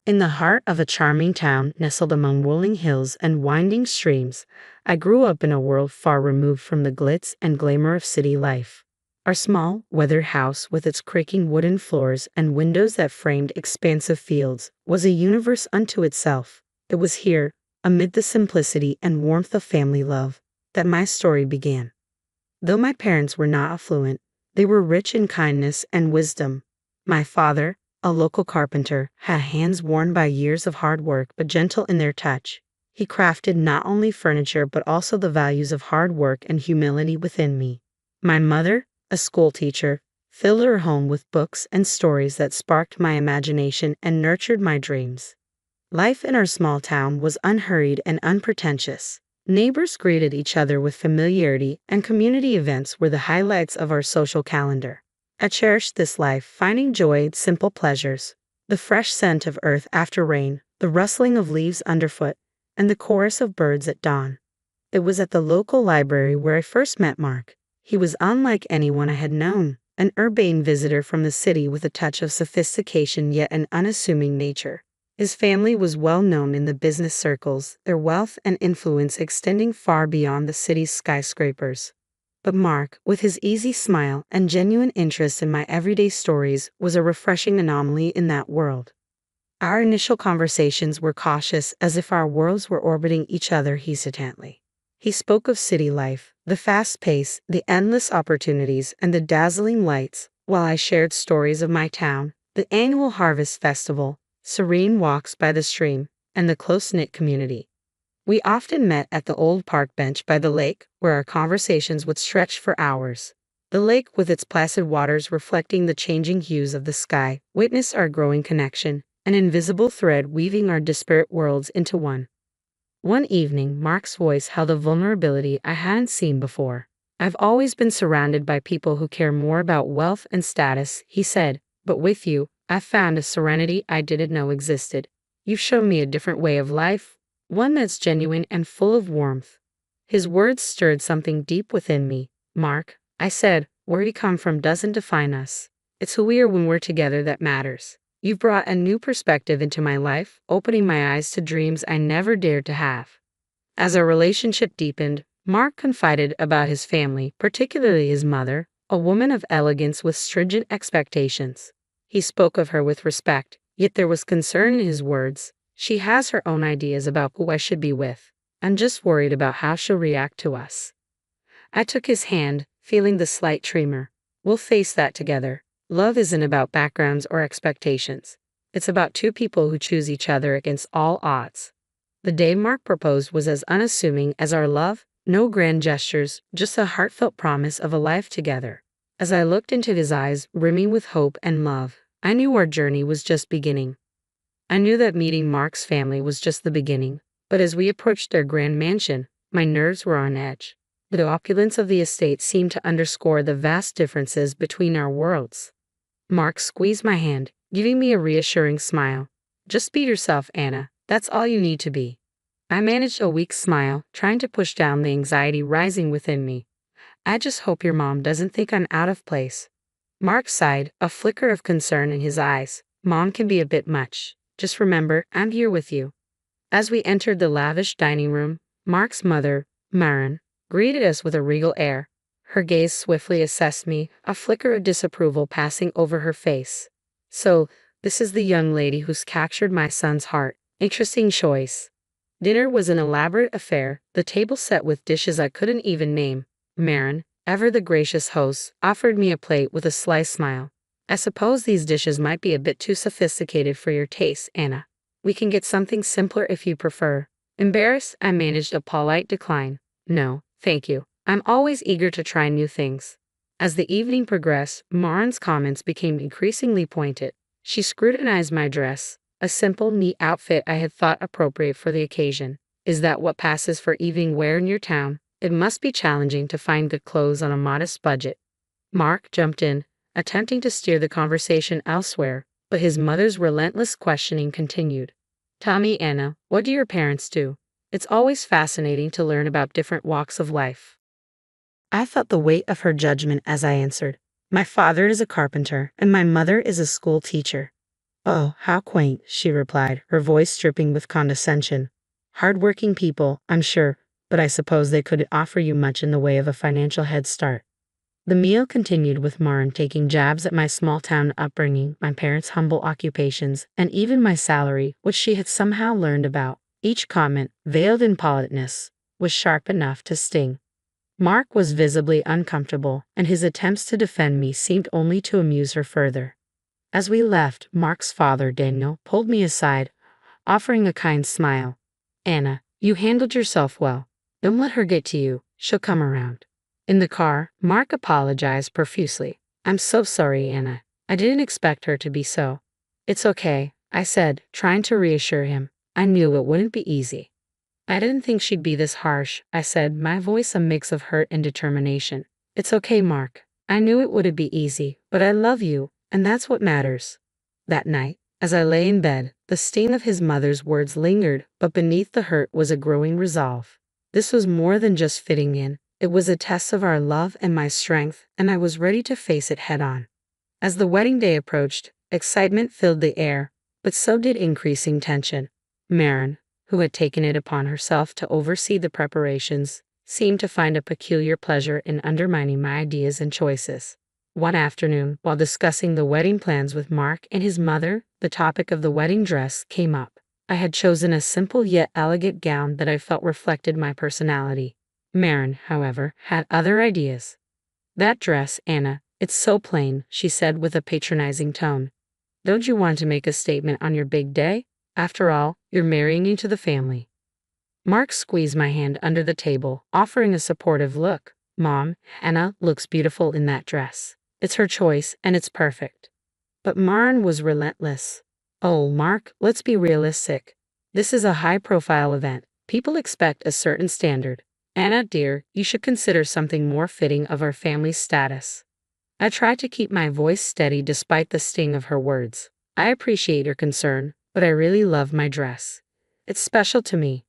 In the heart of a charming town nestled among rolling hills and winding streams, I grew up in a world far removed from the glitz and glamour of city life. Our small, weathered house, with its creaking wooden floors and windows that framed expansive fields, was a universe unto itself. It was here, amid the simplicity and warmth of family love, that my story began. Though my parents were not affluent, they were rich in kindness and wisdom. My father, a local carpenter, had hands worn by years of hard work but gentle in their touch. He crafted not only furniture but also the values of hard work and humility within me. My mother, a school teacher, filled her home with books and stories that sparked my imagination and nurtured my dreams. Life in our small town was unhurried and unpretentious. Neighbors greeted each other with familiarity, and community events were the highlights of our social calendar. I cherished this life, finding joy in simple pleasures. The fresh scent of earth after rain, the rustling of leaves underfoot, and the chorus of birds at dawn. It was at the local library where I first met Mark. He was unlike anyone I had known, an urbane visitor from the city with a touch of sophistication yet an unassuming nature. His family was well known in the business circles, their wealth and influence extending far beyond the city's skyscrapers. But Mark, with his easy smile and genuine interest in my everyday stories, was a refreshing anomaly in that world. Our initial conversations were cautious, as if our worlds were orbiting each other hesitantly. He spoke of city life, the fast pace, the endless opportunities, and the dazzling lights, while I shared stories of my town, the annual harvest festival, serene walks by the stream, and the close-knit community. We often met at the old park bench by the lake, where our conversations would stretch for hours. The lake, with its placid waters reflecting the changing hues of the sky, witnessed our growing connection, an invisible thread weaving our disparate worlds into one. One evening, Mark's voice held a vulnerability I hadn't seen before. "I've always been surrounded by people who care more about wealth and status," he said, "but with you, I've found a serenity I didn't know existed. You've shown me a different way of life, one that's genuine and full of warmth." His words stirred something deep within me. "Mark," I said, "where we come from doesn't define us. It's who we are when we're together that matters. You've brought a new perspective into my life, opening my eyes to dreams I never dared to have." As our relationship deepened, Mark confided about his family, particularly his mother, a woman of elegance with stringent expectations. He spoke of her with respect, yet there was concern in his words. "She has her own ideas about who I should be with. I'm just worried about how she'll react to us." I took his hand, feeling the slight tremor. "We'll face that together. Love isn't about backgrounds or expectations. It's about two people who choose each other against all odds." The day Mark proposed was as unassuming as our love, no grand gestures, just a heartfelt promise of a life together. As I looked into his eyes, brimming with hope and love, I knew our journey was just beginning. I knew that meeting Mark's family was just the beginning, but as we approached their grand mansion, my nerves were on edge. The opulence of the estate seemed to underscore the vast differences between our worlds. Mark squeezed my hand, giving me a reassuring smile. "Just be yourself, Anna. That's all you need to be." I managed a weak smile, trying to push down the anxiety rising within me. "I just hope your mom doesn't think I'm out of place." Mark sighed, a flicker of concern in his eyes. "Mom can be a bit much. Just remember, I'm here with you." As we entered the lavish dining room, Mark's mother, Maren, greeted us with a regal air. Her gaze swiftly assessed me, a flicker of disapproval passing over her face. "So, this is the young lady who's captured my son's heart. Interesting choice." Dinner was an elaborate affair, the table set with dishes I couldn't even name. Maren, ever the gracious host, offered me a plate with a sly smile. "I suppose these dishes might be a bit too sophisticated for your taste, Anna. We can get something simpler if you prefer." Embarrassed, I managed a polite decline. "No, thank you. I'm always eager to try new things." As the evening progressed, Maren's comments became increasingly pointed. She scrutinized my dress, a simple, neat outfit I had thought appropriate for the occasion. "Is that what passes for evening wear in your town? It must be challenging to find good clothes on a modest budget." Mark jumped in, attempting to steer the conversation elsewhere, but his mother's relentless questioning continued. "Tell me, Anna, what do your parents do? It's always fascinating to learn about different walks of life." I felt the weight of her judgment as I answered. "My father is a carpenter, and my mother is a school teacher." "Oh, how quaint," she replied, her voice dripping with condescension. "Hard-working people, I'm sure, but I suppose they couldn't offer you much in the way of a financial head start." The meal continued with Marn taking jabs at my small-town upbringing, my parents' humble occupations, and even my salary, which she had somehow learned about. Each comment, veiled in politeness, was sharp enough to sting. Mark was visibly uncomfortable, and his attempts to defend me seemed only to amuse her further. As we left, Mark's father, Daniel, pulled me aside, offering a kind smile. "Anna, you handled yourself well. Don't let her get to you, she'll come around." In the car, Mark apologized profusely. "I'm so sorry, Anna. I didn't expect her to be so." "It's okay," I said, trying to reassure him. "I knew it wouldn't be easy." "I didn't think she'd be this harsh," I said, my voice a mix of hurt and determination. "It's okay, Mark. I knew it wouldn't be easy, but I love you, and that's what matters." That night, as I lay in bed, the sting of his mother's words lingered, but beneath the hurt was a growing resolve. This was more than just fitting in. It was a test of our love and my strength, and I was ready to face it head on. As the wedding day approached, excitement filled the air, but so did increasing tension. Marin, who had taken it upon herself to oversee the preparations, seemed to find a peculiar pleasure in undermining my ideas and choices. One afternoon, while discussing the wedding plans with Mark and his mother, the topic of the wedding dress came up. I had chosen a simple yet elegant gown that I felt reflected my personality. Marin, however, had other ideas. "That dress, Anna, it's so plain," she said with a patronizing tone. "Don't you want to make a statement on your big day? After all, you're marrying into the family." Mark squeezed my hand under the table, offering a supportive look. "Mom, Anna looks beautiful in that dress. It's her choice, and it's perfect." But Marin was relentless. "Oh, Mark, let's be realistic. This is a high-profile event. People expect a certain standard. Anna, dear, you should consider something more fitting of our family's status." I tried to keep my voice steady despite the sting of her words. "I appreciate your concern, but I really love my dress. It's special to me."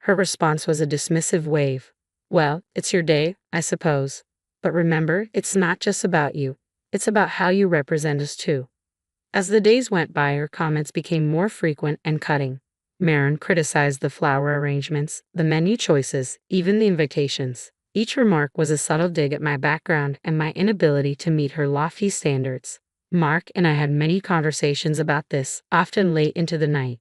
Her response was a dismissive wave. "Well, it's your day, I suppose. But remember, it's not just about you. It's about how you represent us too." As the days went by, her comments became more frequent and cutting. Marin criticized the flower arrangements, the menu choices, even the invitations. Each remark was a subtle dig at my background and my inability to meet her lofty standards. Mark and I had many conversations about this, often late into the night.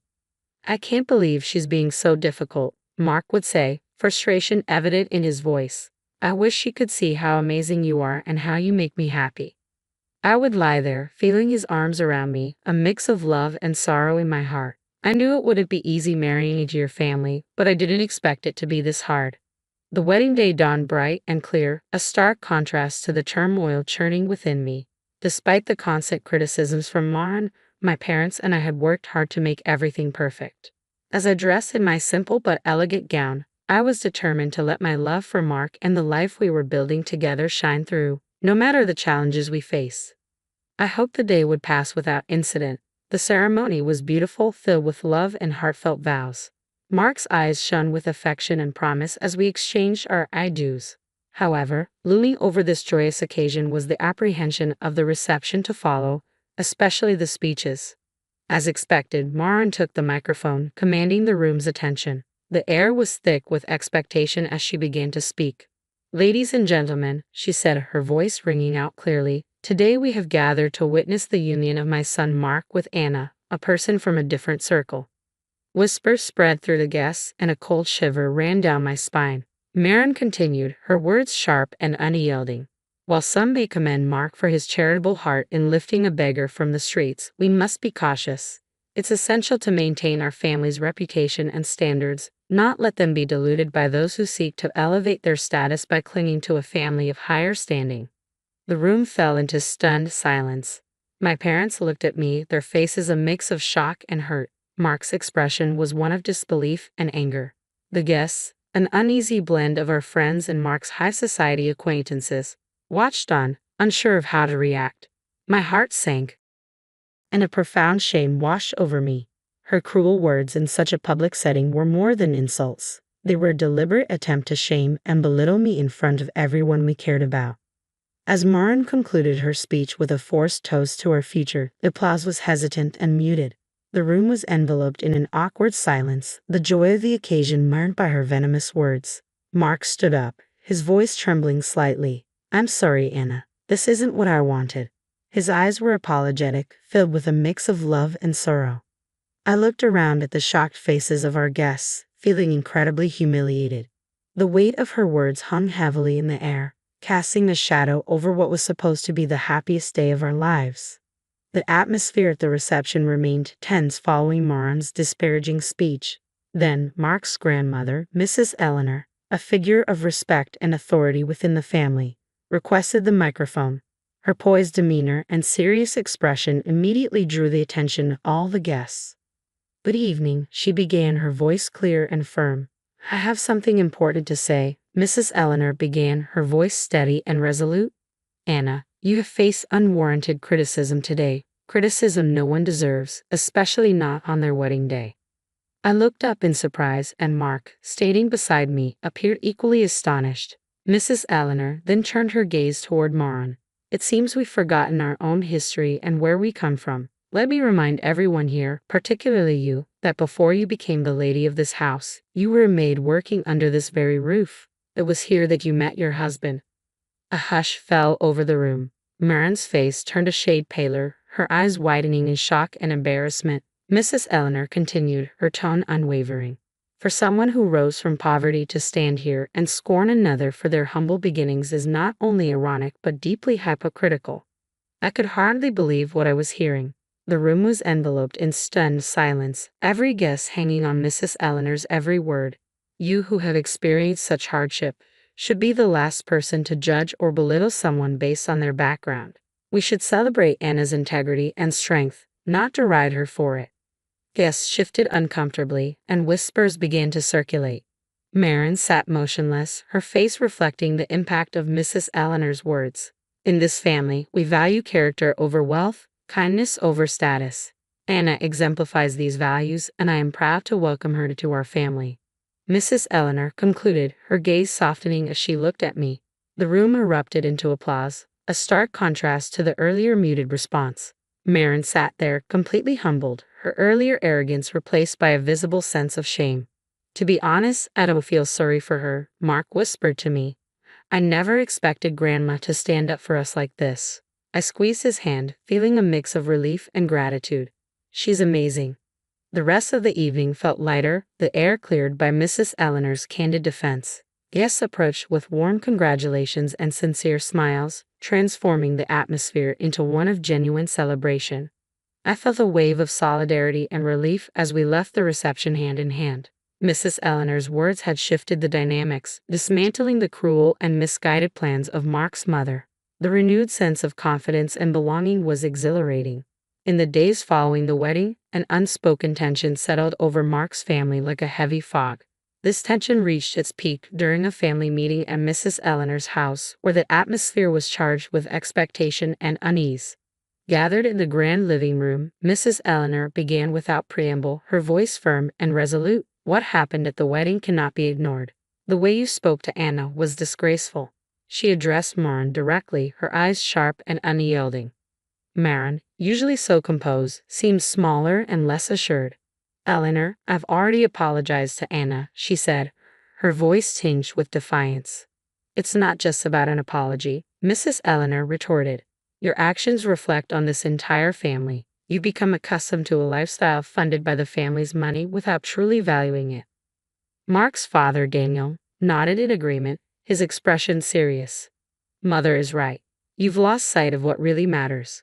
"I can't believe she's being so difficult," Mark would say, frustration evident in his voice. "I wish she could see how amazing you are and how you make me happy." I would lie there, feeling his arms around me, a mix of love and sorrow in my heart. I knew it wouldn't be easy marrying into your family, but I didn't expect it to be this hard. The wedding day dawned bright and clear, a stark contrast to the turmoil churning within me. Despite the constant criticisms from Marin, my parents and I had worked hard to make everything perfect. As I dressed in my simple but elegant gown, I was determined to let my love for Mark and the life we were building together shine through, no matter the challenges we face. I hoped the day would pass without incident. The ceremony was beautiful, filled with love and heartfelt vows. Mark's eyes shone with affection and promise as we exchanged our I do's. However, looming over this joyous occasion was the apprehension of the reception to follow, especially the speeches. As expected, Marin took the microphone, commanding the room's attention. The air was thick with expectation as she began to speak. "Ladies and gentlemen," she said, her voice ringing out clearly, "today we have gathered to witness the union of my son Mark with Anna, a person from a different circle." Whispers spread through the guests, and a cold shiver ran down my spine. Marin continued, her words sharp and unyielding. "While some may commend Mark for his charitable heart in lifting a beggar from the streets, we must be cautious. It's essential to maintain our family's reputation and standards, not let them be diluted by those who seek to elevate their status by clinging to a family of higher standing." The room fell into stunned silence. My parents looked at me, their faces a mix of shock and hurt. Mark's expression was one of disbelief and anger. The guests, an uneasy blend of our friends and Mark's high society acquaintances, watched on, unsure of how to react. My heart sank, and a profound shame washed over me. Her cruel words in such a public setting were more than insults. They were a deliberate attempt to shame and belittle me in front of everyone we cared about. As Marin concluded her speech with a forced toast to our future, the applause was hesitant and muted. The room was enveloped in an awkward silence, the joy of the occasion marred by her venomous words. Mark stood up, his voice trembling slightly. "I'm sorry, Anna. This isn't what I wanted." His eyes were apologetic, filled with a mix of love and sorrow. I looked around at the shocked faces of our guests, feeling incredibly humiliated. The weight of her words hung heavily in the air, casting a shadow over what was supposed to be the happiest day of our lives. The atmosphere at the reception remained tense following Marin's disparaging speech. Then, Mark's grandmother, Mrs. Eleanor, a figure of respect and authority within the family, requested the microphone. Her poised demeanor and serious expression immediately drew the attention of all the guests. "Good evening," she began, her voice clear and firm. "I have something important to say," Mrs. Eleanor began, her voice steady and resolute. "Anna, you have faced unwarranted criticism today, criticism no one deserves, especially not on their wedding day." I looked up in surprise, and Mark, standing beside me, appeared equally astonished. Mrs. Eleanor then turned her gaze toward Marin. "It seems we've forgotten our own history and where we come from. Let me remind everyone here, particularly you, that before you became the lady of this house, you were a maid working under this very roof. It was here that you met your husband." A hush fell over the room. Marin's face turned a shade paler, her eyes widening in shock and embarrassment. Mrs. Eleanor continued, her tone unwavering. "For someone who rose from poverty to stand here and scorn another for their humble beginnings is not only ironic but deeply hypocritical." I could hardly believe what I was hearing. The room was enveloped in stunned silence, every guest hanging on Mrs. Eleanor's every word. "You who have experienced such hardship should be the last person to judge or belittle someone based on their background. We should celebrate Anna's integrity and strength, not deride her for it." Guests shifted uncomfortably, and whispers began to circulate. Marin sat motionless, her face reflecting the impact of Mrs. Eleanor's words. "In this family, we value character over wealth, kindness over status. Anna exemplifies these values, and I am proud to welcome her to our family." Mrs. Eleanor concluded, her gaze softening as she looked at me. The room erupted into applause, a stark contrast to the earlier muted response. Marin sat there, completely humbled, her earlier arrogance replaced by a visible sense of shame. "To be honest, I don't feel sorry for her," Mark whispered to me. "I never expected Grandma to stand up for us like this." I squeezed his hand, feeling a mix of relief and gratitude. "She's amazing." The rest of the evening felt lighter, the air cleared by Mrs. Eleanor's candid defense. Guests approached with warm congratulations and sincere smiles, transforming the atmosphere into one of genuine celebration. I felt a wave of solidarity and relief as we left the reception hand in hand. Mrs. Eleanor's words had shifted the dynamics, dismantling the cruel and misguided plans of Mark's mother. The renewed sense of confidence and belonging was exhilarating. In the days following the wedding, an unspoken tension settled over Mark's family like a heavy fog. This tension reached its peak during a family meeting at Mrs. Eleanor's house, where the atmosphere was charged with expectation and unease. Gathered in the grand living room, Mrs. Eleanor began without preamble, her voice firm and resolute. "What happened at the wedding cannot be ignored. The way you spoke to Anna was disgraceful." She addressed Marin directly, her eyes sharp and unyielding. Marin, usually so composed, seemed smaller and less assured. "Eleanor, I've already apologized to Anna," she said, her voice tinged with defiance. "It's not just about an apology," Mrs. Eleanor retorted. "Your actions reflect on this entire family. You become accustomed to a lifestyle funded by the family's money without truly valuing it." Mark's father, Daniel, nodded in agreement, his expression serious. "Mother is right. You've lost sight of what really matters."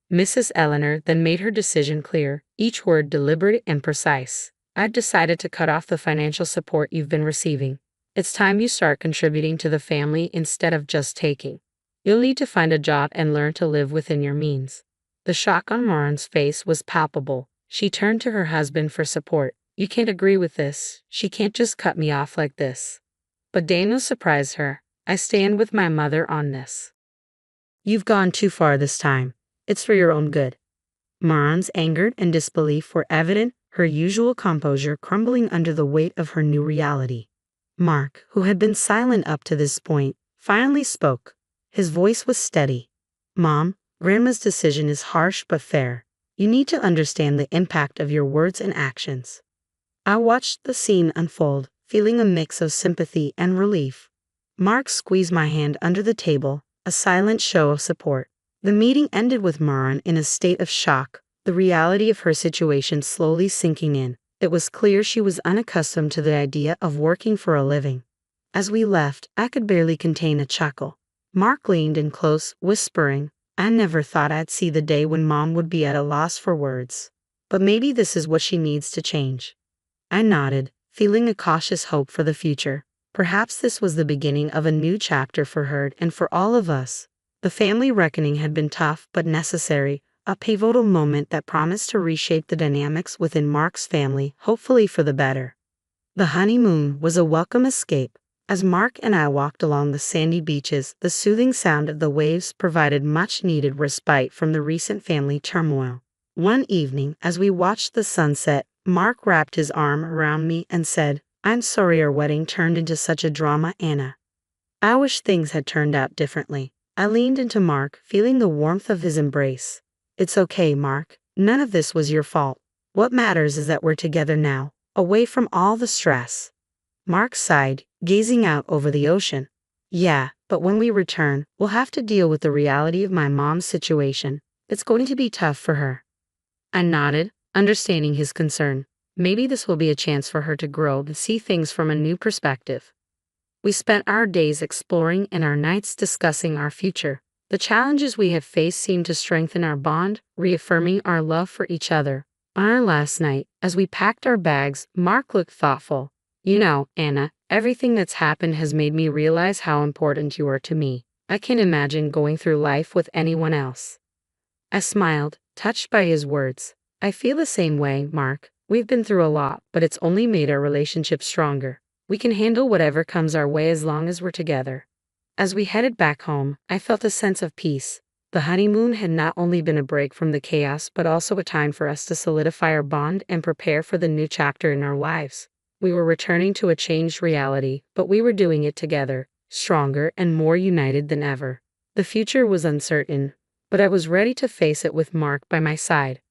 Mrs. Eleanor then made her decision clear, each word deliberate and precise. "I've decided to cut off the financial support you've been receiving. It's time you start contributing to the family instead of just taking. You'll need to find a job and learn to live within your means." The shock on Marin's face was palpable. She turned to her husband for support. "You can't agree with this. She can't just cut me off like this." But Daniel surprised her. "I stand with my mother on this. You've gone too far this time. It's for your own good." Marin's anger and disbelief were evident, her usual composure crumbling under the weight of her new reality. Mark, who had been silent up to this point, finally spoke. His voice was steady. Mom, Grandma's decision is harsh but fair. You need to understand the impact of your words and actions. I watched the scene unfold, feeling a mix of sympathy and relief. Mark squeezed my hand under the table, a silent show of support. The meeting ended with Maran in a state of shock, the reality of her situation slowly sinking in. It was clear she was unaccustomed to the idea of working for a living. As we left, I could barely contain a chuckle. Mark leaned in close, whispering, I never thought I'd see the day when Mom would be at a loss for words. But maybe this is what she needs to change. I nodded, feeling a cautious hope for the future. Perhaps this was the beginning of a new chapter for her and for all of us. The family reckoning had been tough but necessary, a pivotal moment that promised to reshape the dynamics within Mark's family, hopefully for the better. The honeymoon was a welcome escape. As Mark and I walked along the sandy beaches, the soothing sound of the waves provided much-needed respite from the recent family turmoil. One evening, as we watched the sunset, Mark wrapped his arm around me and said, I'm sorry our wedding turned into such a drama, Anna. I wish things had turned out differently. I leaned into Mark, feeling the warmth of his embrace. It's okay, Mark. None of this was your fault. What matters is that we're together now, away from all the stress. Mark sighed, gazing out over the ocean. Yeah, but when we return, we'll have to deal with the reality of my mom's situation. It's going to be tough for her. I nodded, understanding his concern. Maybe this will be a chance for her to grow and see things from a new perspective. We spent our days exploring and our nights discussing our future. The challenges we have faced seemed to strengthen our bond, reaffirming our love for each other. On our last night, as we packed our bags, Mark looked thoughtful. You know, Anna, everything that's happened has made me realize how important you are to me. I can't imagine going through life with anyone else. I smiled, touched by his words. I feel the same way, Mark. We've been through a lot, but it's only made our relationship stronger. We can handle whatever comes our way as long as we're together. As we headed back home, I felt a sense of peace. The honeymoon had not only been a break from the chaos, but also a time for us to solidify our bond and prepare for the new chapter in our lives. We were returning to a changed reality, but we were doing it together, stronger and more united than ever. The future was uncertain, but I was ready to face it with Mark by my side.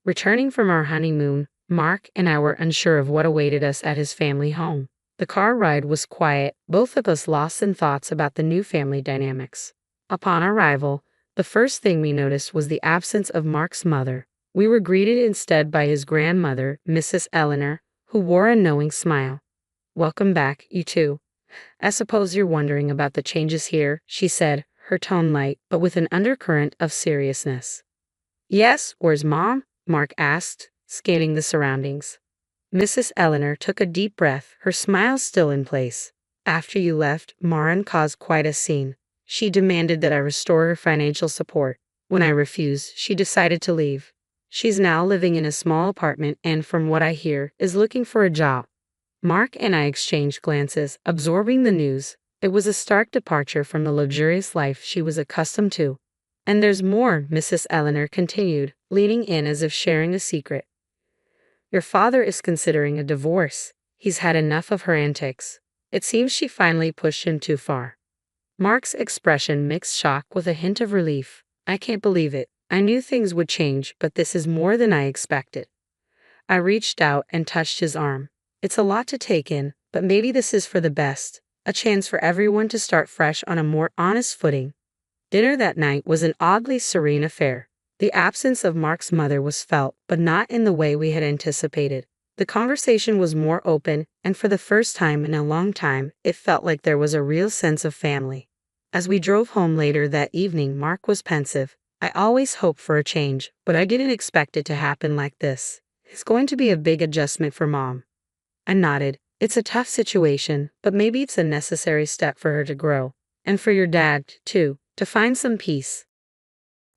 Returning from our honeymoon, Mark and I were unsure of what awaited us at his family home. The car ride was quiet, both of us lost in thoughts about the new family dynamics. Upon arrival, the first thing we noticed was the absence of Mark's mother. We were greeted instead by his grandmother, Mrs. Eleanor, who wore a knowing smile. Welcome back, you two. I suppose you're wondering about the changes here, she said, her tone light, but with an undercurrent of seriousness. Yes, where's Mom? Mark asked, scanning the surroundings. Mrs. Eleanor took a deep breath, her smile still in place. After you left, Maran caused quite a scene. She demanded that I restore her financial support. When I refused, she decided to leave. She's now living in a small apartment and, from what I hear, is looking for a job. Mark and I exchanged glances, absorbing the news. It was a stark departure from the luxurious life she was accustomed to. And there's more, Mrs. Eleanor continued, leaning in as if sharing a secret. Your father is considering a divorce. He's had enough of her antics. It seems she finally pushed him too far. Mark's expression mixed shock with a hint of relief. I can't believe it. I knew things would change, but this is more than I expected. I reached out and touched his arm. It's a lot to take in, but maybe this is for the best. A chance for everyone to start fresh on a more honest footing. Dinner that night was an oddly serene affair. The absence of Mark's mother was felt, but not in the way we had anticipated. The conversation was more open, and for the first time in a long time, it felt like there was a real sense of family. As we drove home later that evening, Mark was pensive. I always hoped for a change, but I didn't expect it to happen like this. It's going to be a big adjustment for Mom. I nodded. It's a tough situation, but maybe it's a necessary step for her to grow. And for your dad, too, to find some peace.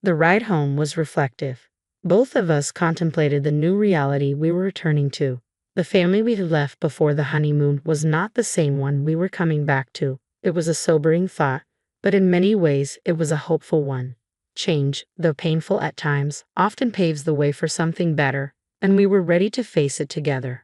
The ride home was reflective. Both of us contemplated the new reality we were returning to. The family we had left before the honeymoon was not the same one we were coming back to. It was a sobering thought, but in many ways it was a hopeful one. Change, though painful at times, often paves the way for something better, and we were ready to face it together.